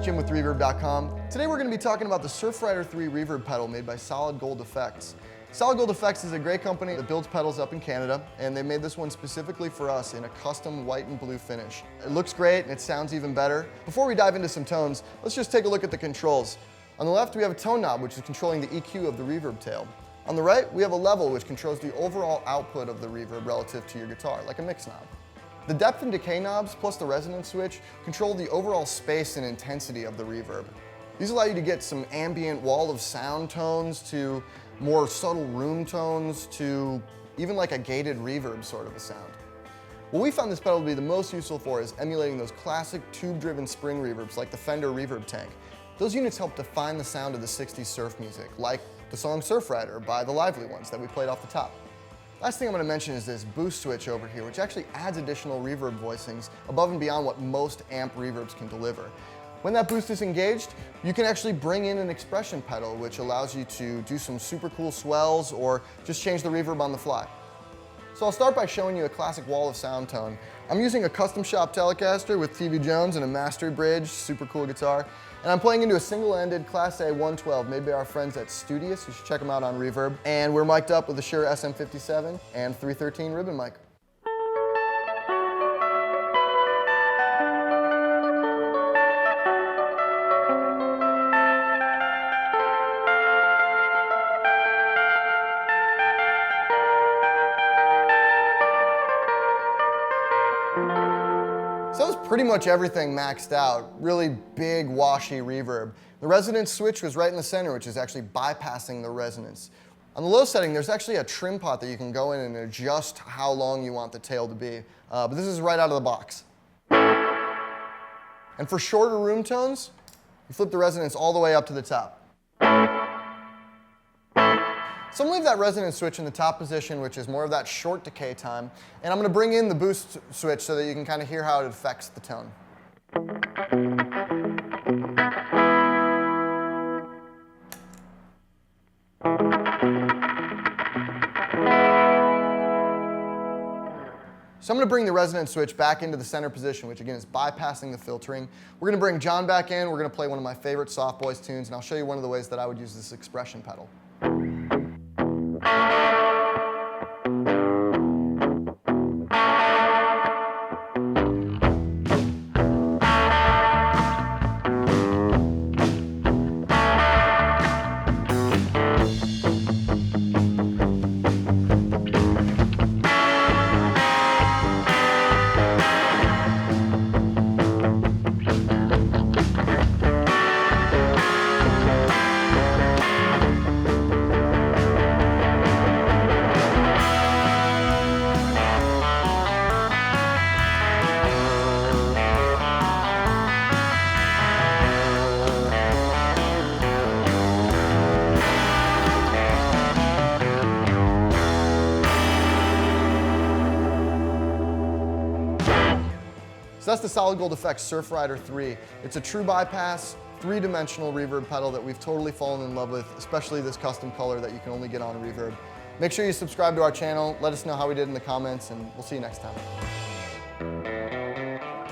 Jim with Reverb.com. Today we're going to be talking about the Surfrider 3 reverb pedal made by SolidGoldFX. SolidGoldFX is a great company that builds pedals up in Canada, and they made this one specifically for us in a custom white and blue finish. It looks great and it sounds even better. Before we dive into some tones, let's just take a look at the controls. On the left we have a tone knob which is controlling the EQ of the reverb tail. On the right we have a level which controls the overall output of the reverb relative to your guitar, like a mix knob. The depth and decay knobs plus the resonance switch control the overall space and intensity of the reverb. These allow you to get some ambient wall of sound tones to more subtle room tones to even like a gated reverb sort of a sound. What we found this pedal to be the most useful for is emulating those classic tube-driven spring reverbs like the Fender Reverb Tank. Those units help define the sound of the 60s surf music, like the song Surfrider by the Lively Ones that we played off the top. Last thing I'm going to mention is this boost switch over here, which actually adds additional reverb voicings above and beyond what most amp reverbs can deliver. When that boost is engaged, you can actually bring in an expression pedal, which allows you to do some super cool swells or just change the reverb on the fly. So I'll start by showing you a classic wall of sound tone. I'm using a custom shop Telecaster with TV Jones and a mastered bridge, super cool guitar. And I'm playing into a single-ended Class A 112 made by our friends at Studious. You should check them out on Reverb. And we're mic'd up with a Shure SM57 and 313 ribbon mic. So that was pretty much everything maxed out. Really big, washy reverb. The resonance switch was right in the center, which is actually bypassing the resonance. On the low setting, there's actually a trim pot that you can go in and adjust how long you want the tail to be. But this is right out of the box. And for shorter room tones, you flip the resonance all the way up to the top. So I'm going to leave that resonance switch in the top position, which is more of that short decay time. And I'm going to bring in the boost switch so that you can kind of hear how it affects the tone. So I'm going to bring the resonance switch back into the center position, which again is bypassing the filtering. We're going to bring John back in. We're going to play one of my favorite Soft Boys tunes, and I'll show you one of the ways that I would use this expression pedal. So that's the SolidGoldFX Surfrider 3. It's a true bypass, three-dimensional reverb pedal that we've totally fallen in love with, especially this custom color that you can only get on Reverb. Make sure you subscribe to our channel, let us know how we did in the comments, and we'll see you next time.